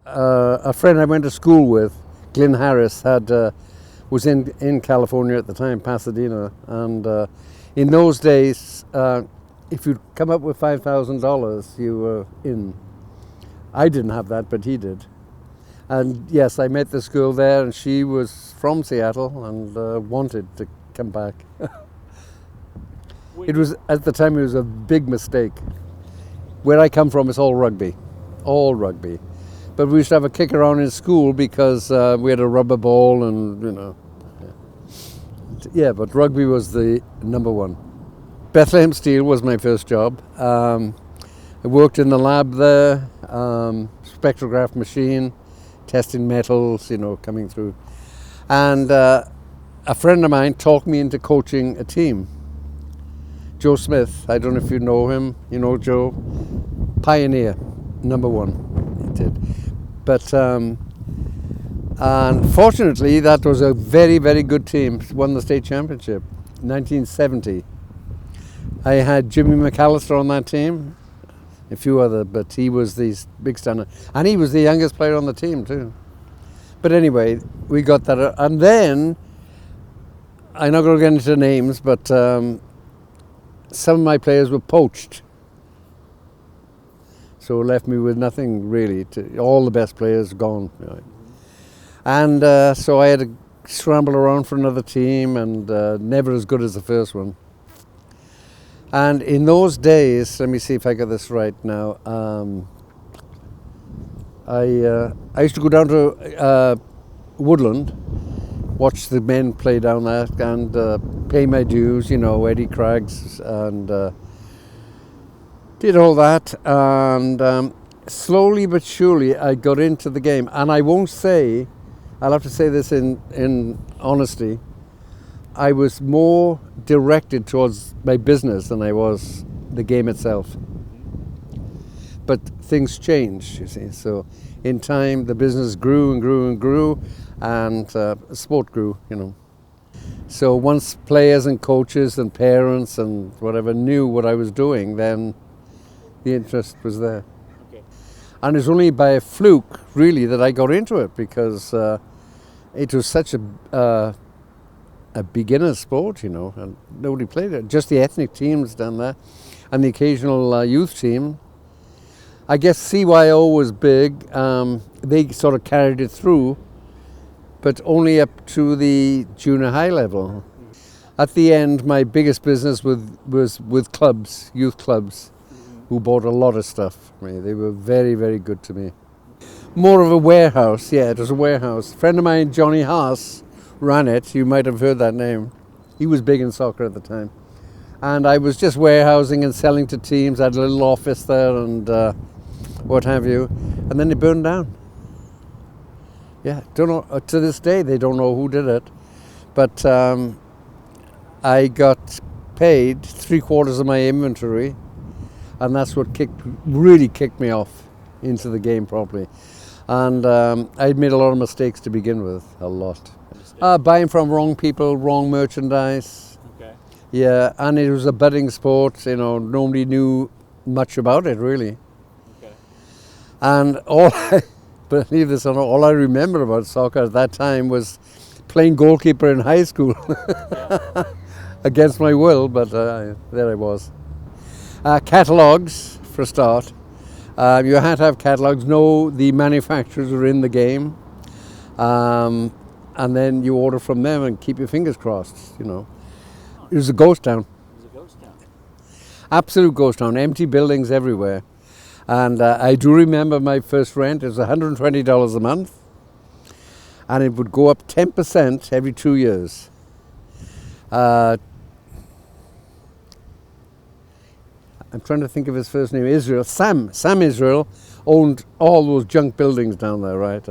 A friend I went to school with, Glyn Harris, was in California at the time, Pasadena, and in those days, if you'd come up with $5,000, you were in. I didn't have that, but he did. And yes, I met this girl there, and she was from Seattle and wanted to come back. It was, at the time, it was a big mistake. Where I come from, it's all rugby. But we used to have a kick around in school because we had a rubber ball and, you know. Yeah, but rugby was the number one. Bethlehem Steel was my first job. I worked in the lab there, spectrograph machine, testing metals, you know, coming through. And a friend of mine talked me into coaching a team. Joe Smith, I don't know if you know him, you know Joe, pioneer, number one, he did. But unfortunately, that was a very, very good team, won the state championship, 1970. I had Jimmy McAllister on that team, a few other, but he was the big stunner. And he was the youngest player on the team too. But anyway, we got that. And then, I'm not going to get into names, but some of my players were poached. So it left me with nothing really. All the best players gone. You know. And so I had to scramble around for another team, and never as good as the first one. And in those days, let me see if I got this right now, I used to go down to Woodland, watch the men play down there and pay my dues, you know, Eddie Craggs, and did all that. And slowly but surely I got into the game. And I won't say, I'll have to say this in honesty, I was more directed towards my business than I was the game itself. But things changed, you see. So in time, the business grew and grew and grew, and sport grew, you know. So once players and coaches and parents and whatever knew what I was doing, then the interest was there. Okay. And it's only by a fluke, really, that I got into it, because it was such a beginner sport, you know, and nobody played it. Just the ethnic teams down there, and the occasional youth team. I guess CYO was big. They sort of carried it through, but only up to the junior high level. At the end, my biggest business was with clubs, youth clubs, who bought a lot of stuff. I mean, they were very, very good to me. More of a warehouse, yeah, it was a warehouse. A friend of mine, Johnny Haas, ran it. You might have heard that name. He was big in soccer at the time. And I was just warehousing and selling to teams. I had a little office there and what have you. And then it burned down. Yeah, don't know. To this day, they don't know who did it. But I got paid 3/4 of my inventory, and that's what really kicked me off into the game properly. And I'd made a lot of mistakes to begin with, a lot. Buying from wrong people, wrong merchandise. Okay. Yeah, and it was a budding sport, you know, nobody knew much about it, really. Okay. And believe this or not, all I remember about soccer at that time was playing goalkeeper in high school. Against my will, but there I was. Catalogs, for a start. You had to have catalogs, know the manufacturers were in the game. And then you order from them and keep your fingers crossed, you know. It was a ghost town. It was a ghost town. Absolute ghost town, empty buildings everywhere. And I do remember my first rent, it was $120 a month. And it would go up 10% every 2 years. I'm trying to think of his first name, Israel. Sam Israel owned all those junk buildings down there, right?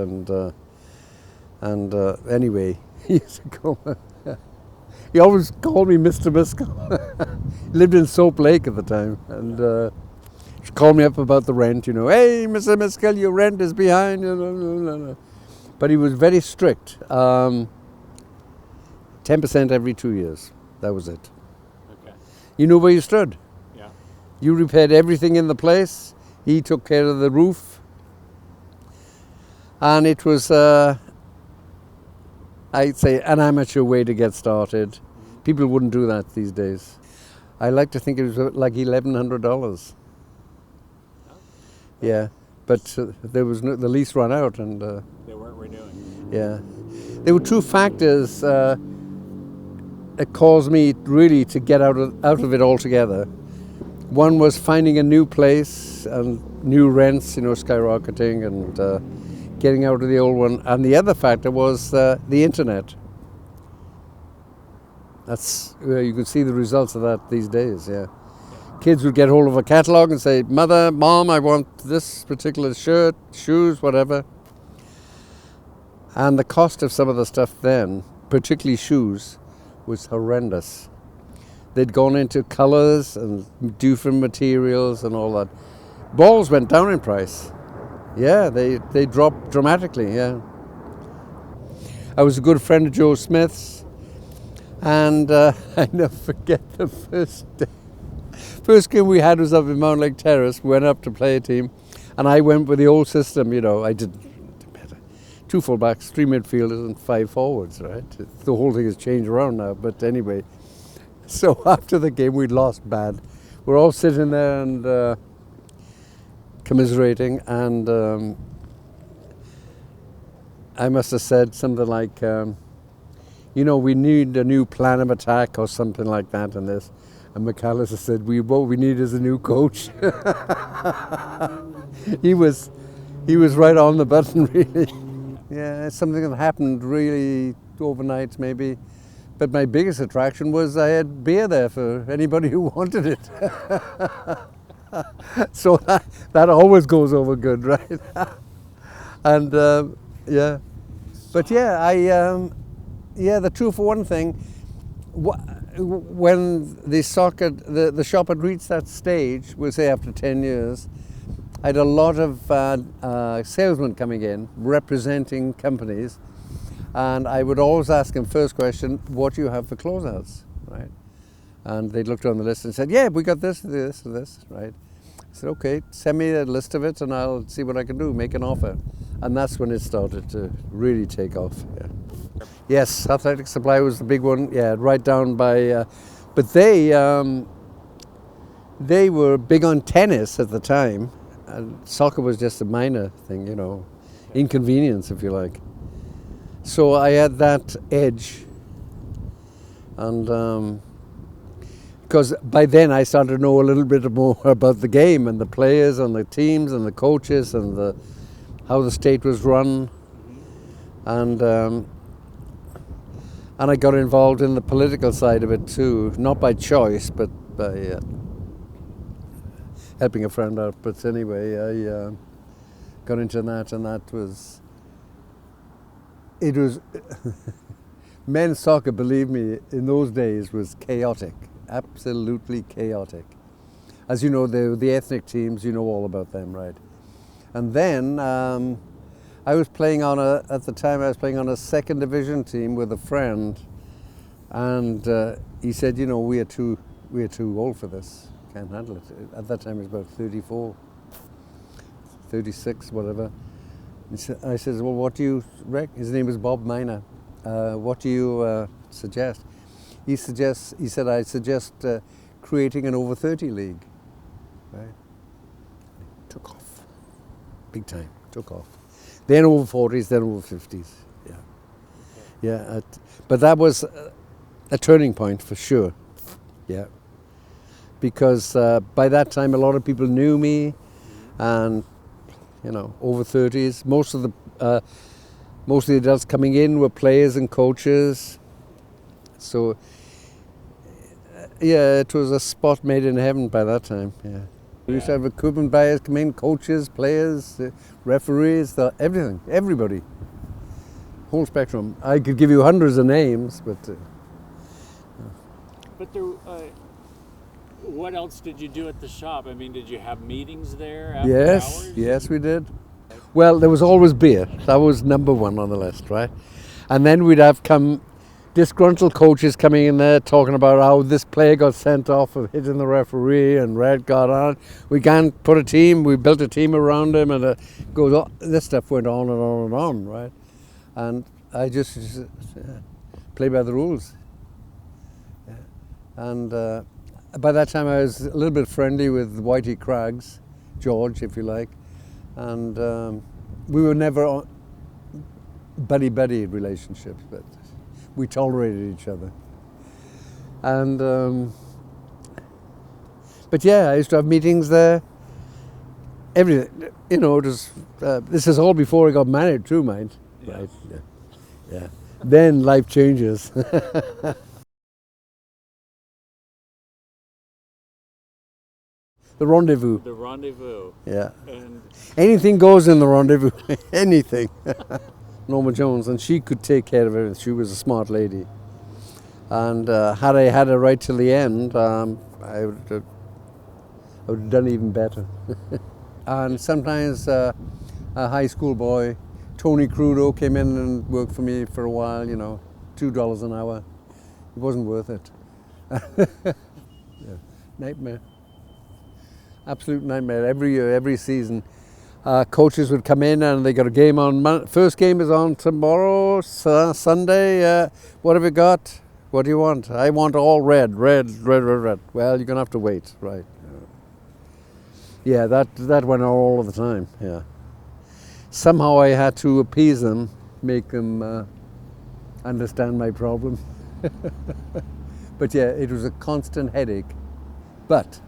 And anyway, he used to call me, he always called me Mr. Miskell. He lived in Soap Lake at the time, and he called me up about the rent, you know. Hey, Mr. Miskell, your rent is behind. But he was very strict. 10% every 2 years. That was it. Okay. You knew where you stood. Yeah. You repaired everything in the place. He took care of the roof. And it was, I'd say, an amateur way to get started. People wouldn't do that these days. I like to think it was like $1,100. Yeah, but there was the lease ran out, and They weren't renewing. yeah, there were two factors that caused me really to get out of it altogether. One was finding a new place and new rents, skyrocketing, and getting out of the old one. And the other factor was the internet. That's you can see the results of that these days. Yeah, kids would get hold of a catalog and say, "Mother, Mom, I want this particular shirt, shoes, whatever." And the cost of some of the stuff then, particularly shoes, was horrendous. They'd gone into colours and different materials and all that. Balls went down in price. Yeah, they dropped dramatically, yeah. I was a good friend of Joe Smith's, and I never forget the first day. First game we had was up in Mount Lake Terrace. We went up to play a team, and I went with the old system, I did better. 2 fullbacks, 3 midfielders, and 5 forwards, right? The whole thing has changed around now, but anyway. So after the game, we'd lost bad. We're all sitting there and commiserating, and I must have said something like, we need a new plan of attack or something like that in this. And McAllister said, what we need is a new coach. He was right on the button, really. Yeah, it's something that happened really overnight, maybe. But my biggest attraction was I had beer there for anybody who wanted it. So that always goes over good, right? And yeah. But yeah, the 2-for-1 thing, when the shop had reached that stage, we'll say after 10 years, I had a lot of salesmen coming in representing companies, and I would always ask them first question, what do you have for closeouts, right? And they'd looked on the list and said, yeah, we got this, this, and this, right? I said, okay, send me a list of it and I'll see what I can do, make an offer. And that's when it started to really take off. Yeah. Yes, Athletic Supply was the big one, yeah, right down by, but they were big on tennis at the time, and soccer was just a minor thing, inconvenience, if you like. So I had that edge, and because by then I started to know a little bit more about the game and the players and the teams and the coaches and how the state was run, and I got involved in the political side of it too, not by choice, but by helping a friend out. But anyway, I got into that, and it was men's soccer, believe me, in those days was chaotic, absolutely chaotic. As you know, the ethnic teams, you know all about them, right? And then I was playing at the time I was playing on a 2nd division team with a friend, and he said, we are too old for this, can't handle it. At that time it was about 34, 36, whatever. I said, well, what do you reckon? His name was Bob Miner. What do you suggest? He said, I suggest creating an over 30 league. Right? Took off, big time, took off. Then over 40s, then over 50s, yeah. Yeah, but that was a turning point for sure, yeah. Because by that time a lot of people knew me, and over 30s. Most of the adults coming in were players and coaches. So, yeah, it was a spot made in heaven by that time. Yeah, we used to have equipment buyers come in, coaches, players, referees, everything, everybody, whole spectrum. I could give you hundreds of names, but. But there. What else did you do at the shop? I mean, did you have meetings there after hours? Yes, we did. Well, there was always beer. That was number one on the list, right? And then we'd have come disgruntled coaches coming in there talking about how this player got sent off for hitting the referee and red got on. We can't put a team. We built a team around him, and goes on. This stuff went on and on and on, right? And I just play by the rules. Yeah. And by that time, I was a little bit friendly with Whitey Craggs, George, if you like, and we were never buddy-buddy relationships, but we tolerated each other. And but yeah, I used to have meetings there. Everything, you know. It was, this is all before I got married, too, mind. Yeah. Right? Yeah. Then life changes. The rendezvous. The rendezvous. Yeah. And Anything goes in the rendezvous. Anything. Norma Jones, and she could take care of everything. She was a smart lady. And had I had her right till the end, I would have done even better. And sometimes a high school boy, Tony Crudo, came in and worked for me for a while, you know, $2 an hour. It wasn't worth it. Yeah. Nightmare. Absolute nightmare. Every year, every season, coaches would come in and they got a game on. First game is on tomorrow, Sunday. What have you got? What do you want? I want all red. Well, you're gonna have to wait, right? Yeah, that went on all of the time. Yeah. Somehow I had to appease them, make them understand my problem. But yeah, it was a constant headache. But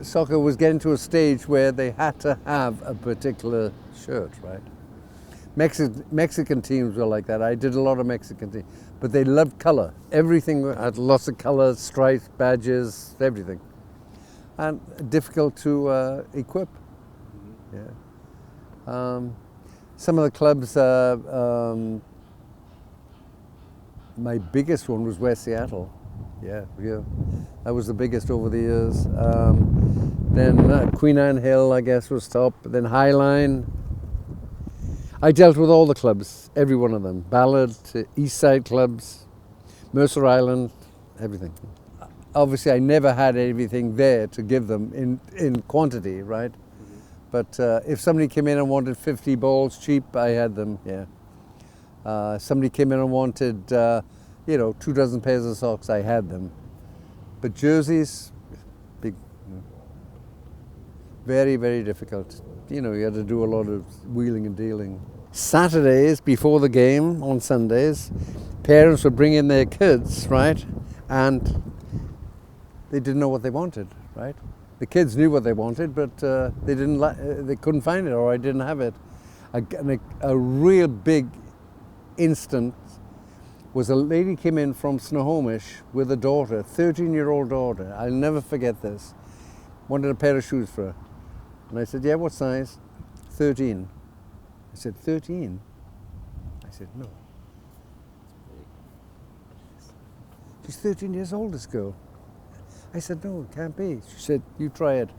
soccer was getting to a stage where they had to have a particular shirt, right? Mexican teams were like that. I did a lot of Mexican teams, but they loved color. Everything had lots of colors, stripes, badges, everything, and difficult to equip. Yeah. Some of the clubs. My biggest one was West Seattle. Yeah, that was the biggest over the years. Then Queen Anne Hill, I guess, was top. Then Highline. I dealt with all the clubs, every one of them. Ballard, East Side clubs, Mercer Island, everything. Obviously, I never had everything there to give them in quantity, right? Mm-hmm. But if somebody came in and wanted 50 balls cheap, I had them, yeah. Somebody came in and wanted, 24 pairs of socks, I had them. But jerseys, big, very, very difficult. You know, you had to do a lot of wheeling and dealing. Saturdays, before the game, on Sundays, parents would bring in their kids, right? And they didn't know what they wanted, right? The kids knew what they wanted, but they couldn't find it, or I didn't have it. A real big instance was a lady came in from Snohomish with a daughter, 13-year-old daughter. I'll never forget this. Wanted a pair of shoes for her. And I said, yeah, what size? 13. I said, 13? I said, no. She's 13 years old, this girl. I said, no, it can't be. She said, you try it.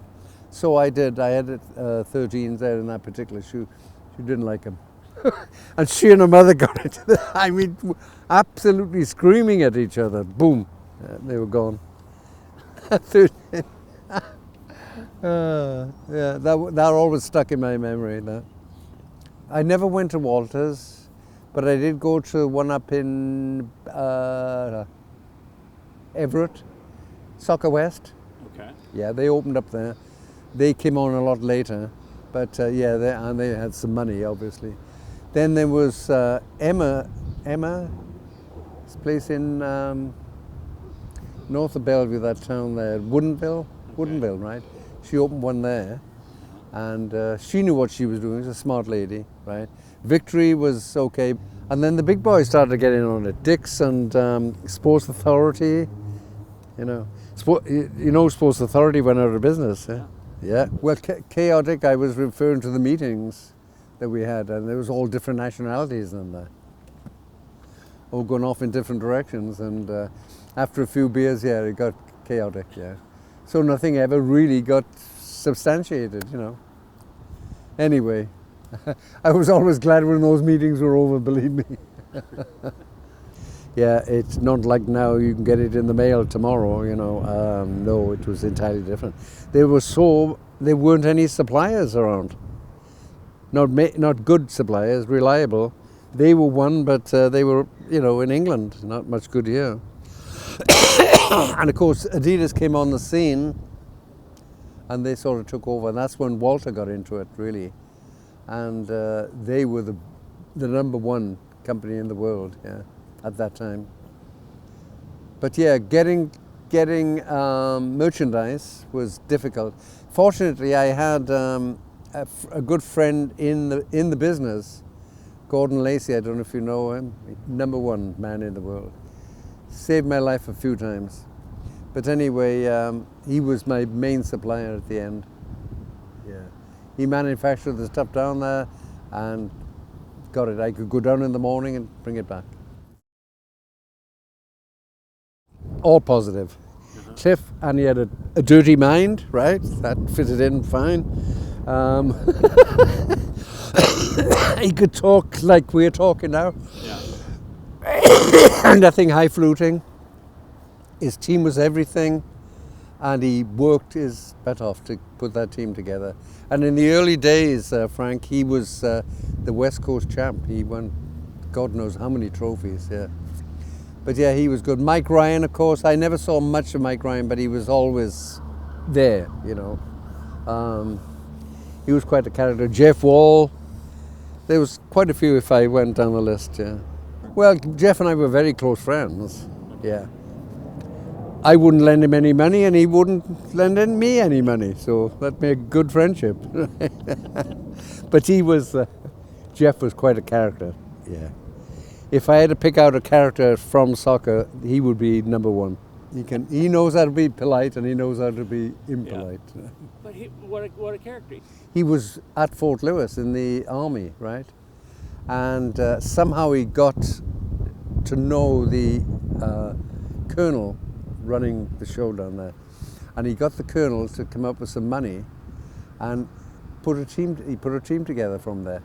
So I did. I had 13s there in that particular shoe. She didn't like them. And she and her mother got into it. I mean, absolutely screaming at each other. Boom. They were gone. 13. Yeah, that always stuck in my memory. That. I never went to Walters, but I did go to one up in Everett, Soccer West. Okay. Yeah, they opened up there. They came on a lot later, but they had some money, obviously. Then there was Emma's place in north of Bellevue, that town there, Woodinville, right? She opened one there, and she knew what she was doing. She was a smart lady, right? Victory was okay, and then the big boys started getting on it. Dick's and Sports Authority, Sports Authority went out of business. Yeah. Well, chaotic. I was referring to the meetings that we had, and there was all different nationalities in there, all going off in different directions, and after a few beers, yeah, it got chaotic, yeah. So nothing ever really got substantiated, Anyway, I was always glad when those meetings were over, believe me. Yeah, it's not like now you can get it in the mail tomorrow, you know. No, it was entirely different. There weren't any suppliers around. Not good suppliers, reliable. They were one, but they were, you know, in England, not much good here. And of course, Adidas came on the scene, and they sort of took over. And that's when Walter got into it, really. And they were the number one company in the world, yeah, at that time. But yeah, getting merchandise was difficult. Fortunately, I had a good friend in the business, Gordon Lacey. I don't know if you know him. Number one man in the world. Saved my life a few times. But anyway, he was my main supplier at the end. Yeah, he manufactured the stuff down there and got it. I could go down in the morning and bring it back. All positive. Cliff, and he had a dirty mind, right? That fitted in fine. He could talk like we're talking now. Yeah. Nothing high-fluting. His team was everything, and he worked his butt off to put that team together. And in the early days, Frank, he was the West Coast champ. He won God knows how many trophies, yeah. But yeah, he was good. Mike Ryan, of course, I never saw much of Mike Ryan, but he was always there, you know. He was quite a character. Jeff Wall, there was quite a few if I went down the list, yeah. Well, Jeff and I were very close friends, yeah. I wouldn't lend him any money and he wouldn't lend me any money, so that made a good friendship. But Jeff was quite a character, yeah. If I had to pick out a character from soccer, he would be number one. He knows how to be polite and he knows how to be impolite. Yeah. But what a character. He was at Fort Lewis in the army, right? And somehow he got to know the colonel running the show down there. And he got the colonel to come up with some money and he put a team together from there.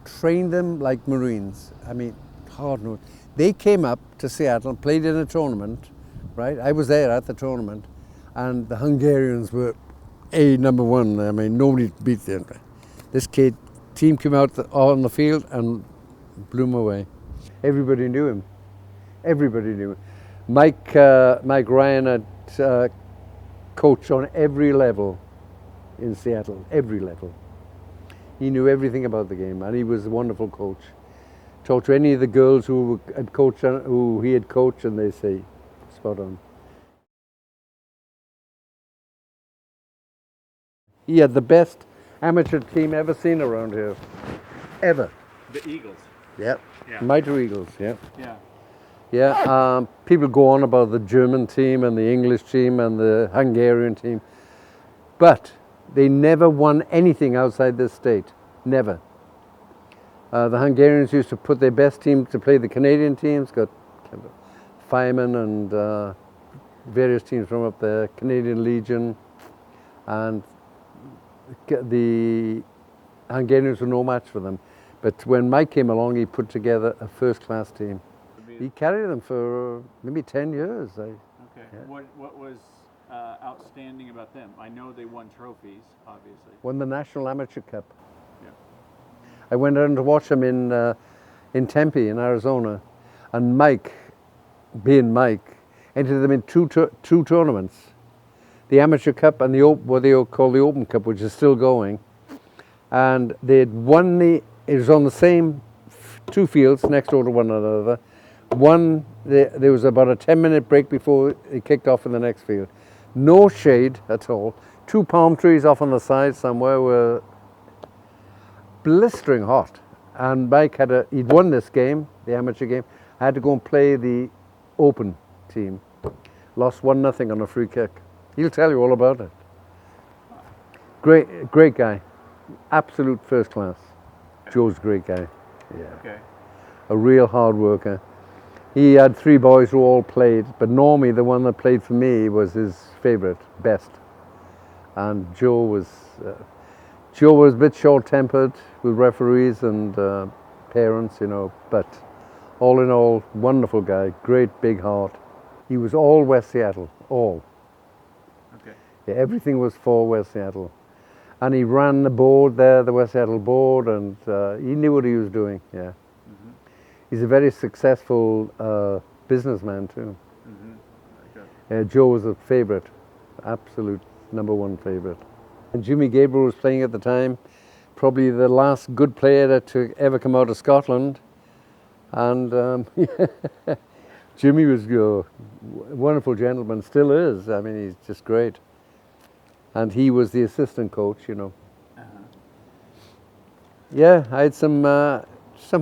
Trained them like Marines. I mean, hard note. They came up to Seattle, played in a tournament, right? I was there at the tournament, and the Hungarians were number one. I mean, nobody beat them. This team came out on the field and blew them away. Everybody knew him. Everybody knew him. Mike Ryan had coached on every level in Seattle, every level. He knew everything about the game, and he was a wonderful coach. Talk to any of the girls who he had coached, and they say, spot on. He had the best amateur team ever seen around here, ever. The Eagles. Yep. Yeah. Mitre Eagles. Yeah. Yeah. Yeah. People go on about the German team and the English team and the Hungarian team, but they never won anything outside this state. Never. The Hungarians used to put their best team to play the Canadian teams, got Firemen and various teams from up there, Canadian Legion, and the Hungarians were no match for them. But when Mike came along, he put together a first-class team. He carried them for maybe 10 years. Okay. Yeah. What was outstanding about them? I know they won trophies, obviously. Won the National Amateur Cup. I went down to watch them in Tempe, in Arizona, and Mike, being Mike, entered them in two tournaments, the Amateur Cup and what they call the Open Cup, which is still going. And they had won it was on the same two fields next door to one another. There was about a 10-minute break before it kicked off in the next field. No shade at all. Two palm trees off on the side somewhere were blistering hot, and Mike he'd won this game, the amateur game. I had to go and play the open team. Lost 1-0 on a free kick. He'll tell you all about it. Great guy, absolute first class. Joe's a great guy. Yeah. Okay. A real hard worker. He had 3 boys who all played, but Normie, the one that played for me, was his favorite, best. And Joe was a bit short-tempered with referees and parents, you know, but All in all, wonderful guy, great big heart. He was all West Seattle, all. Okay. Yeah, everything was for West Seattle. And he ran the board there, the West Seattle board, and he knew what he was doing, yeah. Mm-hmm. He's a very successful businessman too. Mm-hmm. Okay. Joe was a favorite, absolute #1 favorite. And Jimmy Gabriel was playing at the time, probably the last good player to ever come out of Scotland. And Jimmy was a wonderful gentleman, still is. I mean, he's just great. And he was the assistant coach, you know. Uh-huh. Yeah, I had some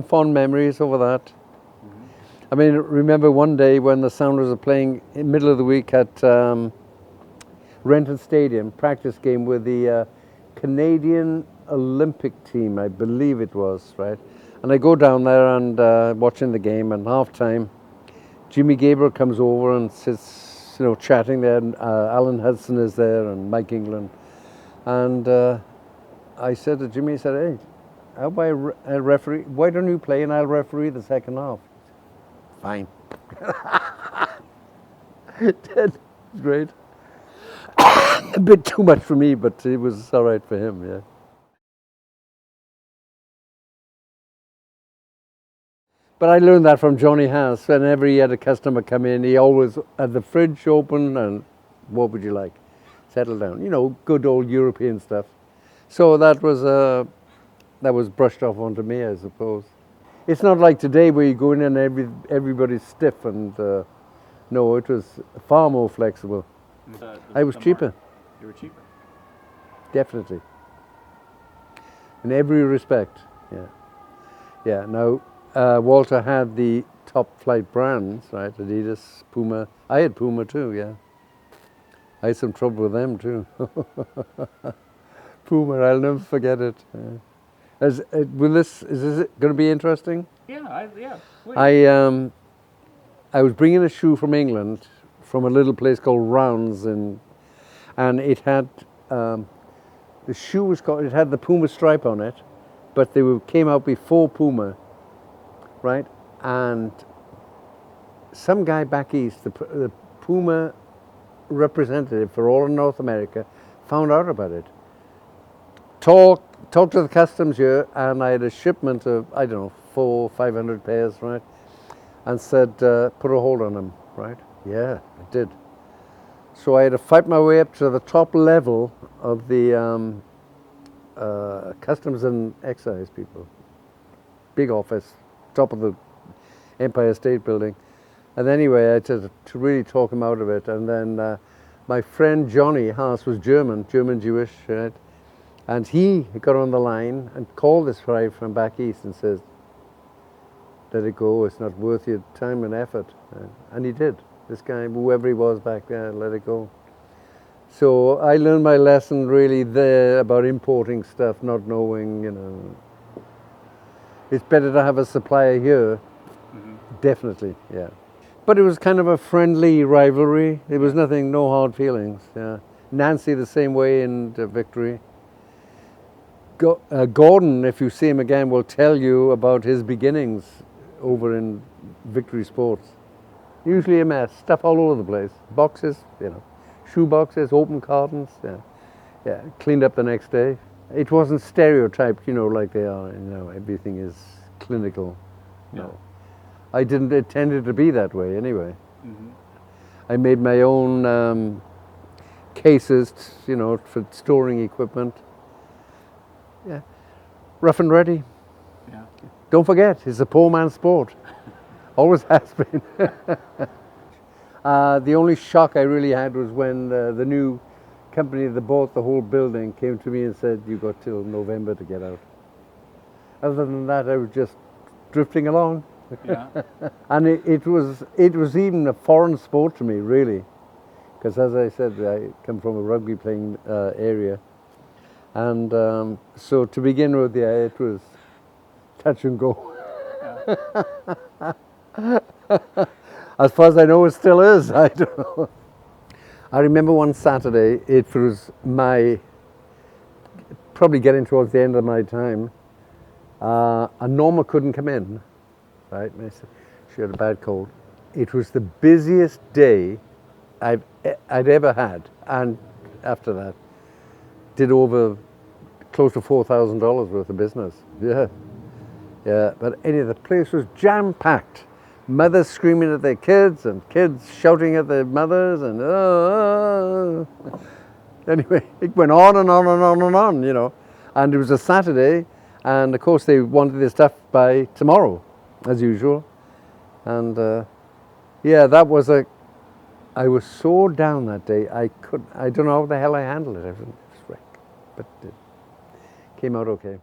fond memories over that. Mm-hmm. I mean, remember one day when the Sounders were playing in the middle of the week at Renton Stadium, practice game with the Canadian Olympic team, I believe it was, right? And I go down there and watching the game, and half time, Jimmy Gabriel comes over and sits, you know, chatting there, and Alan Hudson is there and Mike England. And I said to Jimmy, I said, hey, how about I referee? Why don't you play and I'll referee the second half? Fine. Great. A bit too much for me, but it was all right for him, yeah. But I learned that from Johnny Haas. Whenever he had a customer come in, he always had the fridge open and what would you like? Settle down. You know, good old European stuff. So that was brushed off onto me, I suppose. It's not like today where you go in and everybody's stiff and no, it was far more flexible. I was cheaper. You were cheaper. Definitely. In every respect, yeah. Yeah, now Walter had the top flight brands, right? Adidas, Puma. I had Puma too, yeah. I had some trouble with them too. Puma, I'll never forget it. Is this going to be interesting? Yeah, yeah. Please. I was bringing a shoe from England, from a little place called Rounds, and it had the shoe was called. It had the Puma stripe on it, but they came out before Puma, right? And some guy back east, the Puma representative for all of North America, found out about it. Talked to the customs here, and I had a shipment of, I don't know, 400 or 500 pairs, right? And said, put a hold on them, right? Yeah, I did. So I had to fight my way up to the top level of the customs and excise people. Big office, top of the Empire State Building. And anyway, I had to really talk him out of it. And then my friend Johnny Haas was German Jewish, right? And he got on the line and called this guy from back east and says, let it go, it's not worth your time and effort. And he did. This guy, whoever he was back there, let it go. So I learned my lesson really there about importing stuff, not knowing, you know. It's better to have a supplier here, definitely, yeah. But it was kind of a friendly rivalry. There was nothing, no hard feelings, yeah. Nancy the same way in Victory. Gordon, if you see him again, will tell you about his beginnings over in Victory Sports. Usually a mess, stuff all over the place. Boxes, you know, shoe boxes, open cartons, yeah, cleaned up the next day. It wasn't stereotyped, you know, like they are, you know, everything is clinical. No. I didn't intend it to be that way anyway. Mm-hmm. I made my own cases, you know, for storing equipment. Yeah, rough and ready. Yeah. Don't forget, it's a poor man's sport. Always has been. The only shock I really had was when the new company that bought the whole building came to me and said, you got till November to get out. Other than that, I was just drifting along. Yeah. And it was even a foreign sport to me, really. Because as I said, I come from a rugby playing area. And so to begin with, yeah, it was touch and go. Yeah. As far as I know, it still is. I don't know. I remember one Saturday, it was probably getting towards the end of my time, and Norma couldn't come in. right? She had a bad cold. It was the busiest day I'd ever had, and after that, did over close to $4,000 worth of business. Yeah, yeah. But anyway, the place was jam packed. Mothers screaming at their kids, and kids shouting at their mothers, and anyway, it went on and on and on and on, you know. And it was a Saturday, and of course they wanted their stuff by tomorrow, as usual. And yeah, I was so down that day. I don't know how the hell I handled it. I was wrecked, but it came out okay.